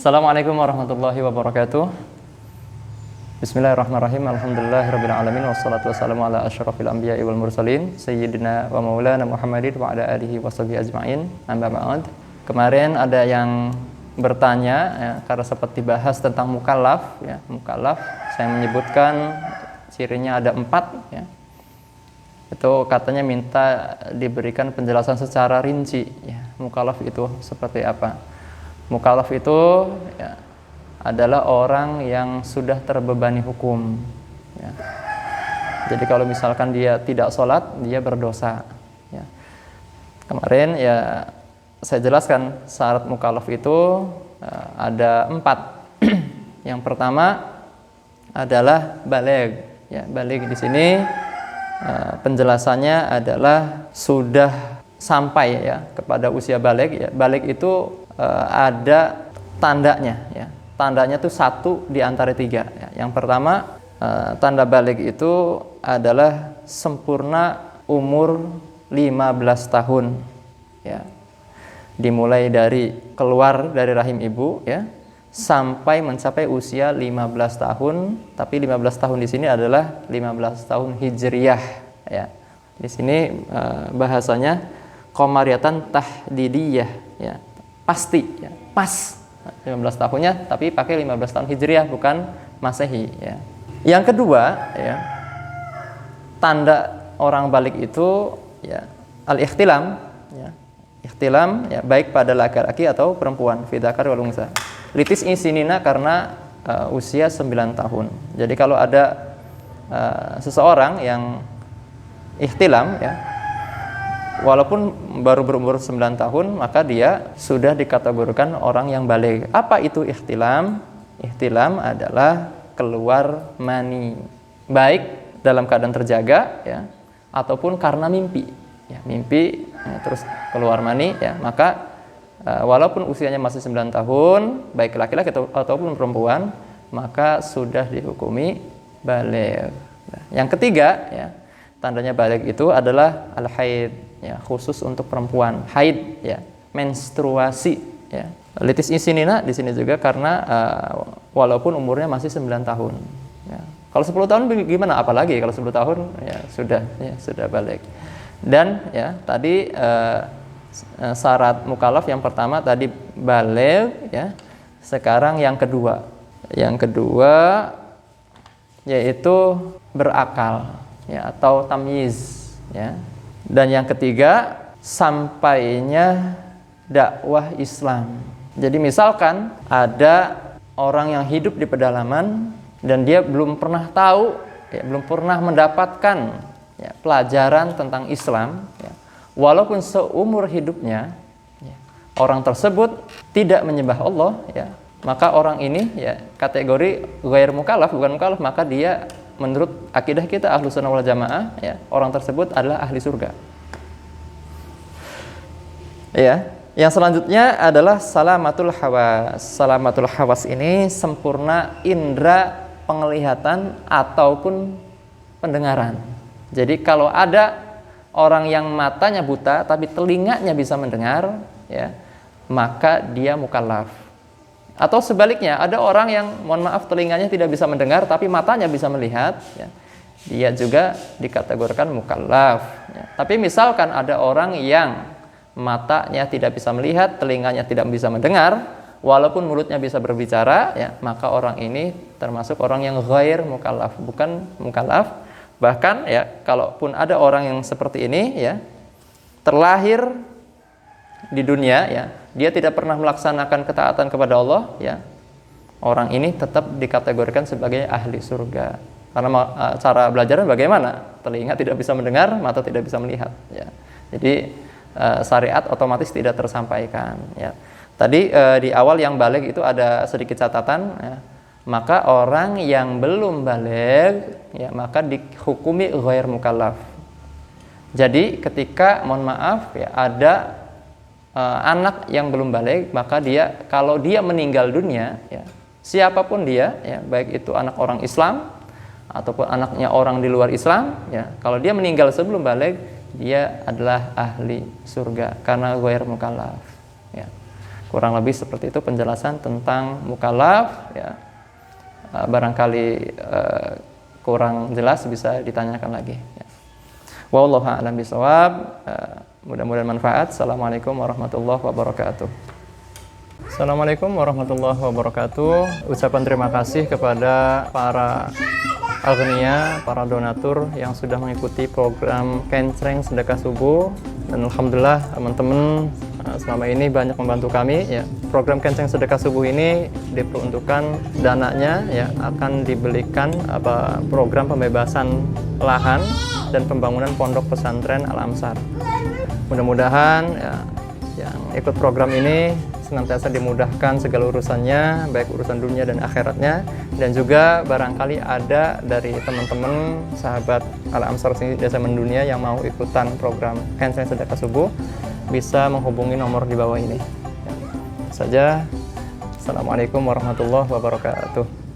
Assalamualaikum warahmatullahi wabarakatuh. Bismillahirrahmanirrahim. Alhamdulillahirabbil alamin wassalatu wassalamu ala asyrafil anbiya'i wal mursalin sayyidina wa maulana Muhammadin wa ala alihi washabihi ajmain. Amma ba'd. Kemarin ada yang bertanya ya, karena sempat dibahas tentang mukallaf ya. Mukallaf saya menyebutkan cirinya ada 4 ya. Itu katanya minta diberikan penjelasan secara rinci ya. Mukallaf itu seperti apa? Mukallaf itu ya, adalah orang yang sudah terbebani hukum ya. Jadi kalau misalkan dia tidak sholat, dia berdosa ya. Kemarin ya saya jelaskan syarat mukallaf itu ada 4. Yang pertama adalah baligh ya. Baligh di sini penjelasannya adalah sudah sampai ya kepada usia baligh ya. Baligh itu ada tandanya ya. Tandanya itu 1 di antara 3 ya. Yang pertama tanda baligh itu adalah sempurna umur 15 tahun ya. Dimulai dari keluar dari rahim ibu ya sampai mencapai usia 15 tahun, tapi 15 tahun di sini adalah 15 tahun hijriyah ya. Di sini bahasanya qamariyatan tahdidiyah ya. Pasti ya, pas 15 tahunnya tapi pakai 15 tahun hijriyah bukan masehi ya. Yang kedua ya, tanda orang baligh itu ya al-ikhtilam ya. Ikhtilam ya, baik pada laki-laki atau perempuan, fi dzakar wal unsa. Litis insinina karena usia 9 tahun. Jadi kalau ada seseorang yang ikhtilam ya, walaupun baru berumur 9 tahun, maka dia sudah dikategorikan orang yang baligh. Apa itu ikhtilam? Ikhtilam adalah keluar mani, baik dalam keadaan terjaga ya, ataupun karena mimpi. Ya, mimpi ya, terus keluar mani ya, maka walaupun usianya masih 9 tahun, baik laki-laki ataupun perempuan, maka sudah dihukumi baligh. Nah, yang ketiga ya, tandanya baligh itu adalah al-haid ya, khusus untuk perempuan, haid ya, menstruasi ya. Litis insinina di sini juga karena walaupun umurnya masih 9 tahun ya. Kalau 10 tahun gimana, apalagi kalau 10 tahun ya sudah baligh. Dan ya tadi syarat mukallaf yang pertama tadi baligh ya. Sekarang yang kedua. Yang kedua yaitu berakal ya, atau tamyiz ya. Dan yang ketiga, sampainya dakwah Islam. Jadi misalkan ada orang yang hidup di pedalaman dan dia belum pernah tahu, ya, belum pernah mendapatkan ya, pelajaran tentang Islam, ya, walaupun seumur hidupnya ya, orang tersebut tidak menyembah Allah, ya, maka orang ini ya, kategori ghair mukallaf, bukan mukallaf, maka dia menurut akidah kita Ahlus Sunnah wal Jamaah ya, orang tersebut adalah ahli surga. Ya, yang selanjutnya adalah salamatul hawas. Salamatul hawas ini sempurna indera penglihatan ataupun pendengaran. Jadi kalau ada orang yang matanya buta tapi telinganya bisa mendengar ya, maka dia mukallaf. Atau sebaliknya, ada orang yang mohon maaf telinganya tidak bisa mendengar tapi matanya bisa melihat ya, dia juga dikategorikan mukallaf ya. Tapi misalkan ada orang yang matanya tidak bisa melihat, telinganya tidak bisa mendengar, walaupun mulutnya bisa berbicara ya, maka orang ini termasuk orang yang ghair mukallaf, bukan mukallaf. Bahkan ya, kalaupun ada orang yang seperti ini ya, terlahir di dunia ya, dia tidak pernah melaksanakan ketaatan kepada Allah ya, orang ini tetap dikategorikan sebagai ahli surga. Karena cara belajarnya bagaimana? Telinga tidak bisa mendengar, mata tidak bisa melihat ya. Jadi syariat otomatis tidak tersampaikan ya. Tadi di awal yang baligh itu ada sedikit catatan ya. Maka orang yang belum baligh ya, maka dihukumi ghair mukallaf. Jadi ketika mohon maaf ya, ada anak yang belum baligh, maka dia kalau dia meninggal dunia ya, siapapun dia ya, baik itu anak orang Islam ataupun anaknya orang di luar Islam ya, kalau dia meninggal sebelum baligh, dia adalah ahli surga karena ghair mukallaf ya. Kurang lebih seperti itu penjelasan tentang mukallaf ya. Barangkali kurang jelas bisa ditanyakan lagi ya. Wallahu a'lam bishawab. Mudah-mudahan manfaat. Assalamualaikum warahmatullahi wabarakatuh. Assalamualaikum warahmatullahi wabarakatuh. Ucapan terima kasih kepada para agnia, para donatur yang sudah mengikuti program Kencreng Sedekah Subuh, dan alhamdulillah teman-teman selama ini banyak membantu kami ya. Program Kencreng Sedekah Subuh ini diperuntukkan dananya ya akan dibelikan program pembebasan lahan dan pembangunan pondok pesantren Al-Amsar. Mudah-mudahan ya, yang ikut program ini senantiasa dimudahkan segala urusannya, baik urusan dunia dan akhiratnya. Dan juga barangkali ada dari teman-teman sahabat Al-Amsar Desa Mendunia yang mau ikutan program Kencreng Sedekah Subuh, bisa menghubungi nomor di bawah ini. Saja. Assalamualaikum warahmatullahi wabarakatuh.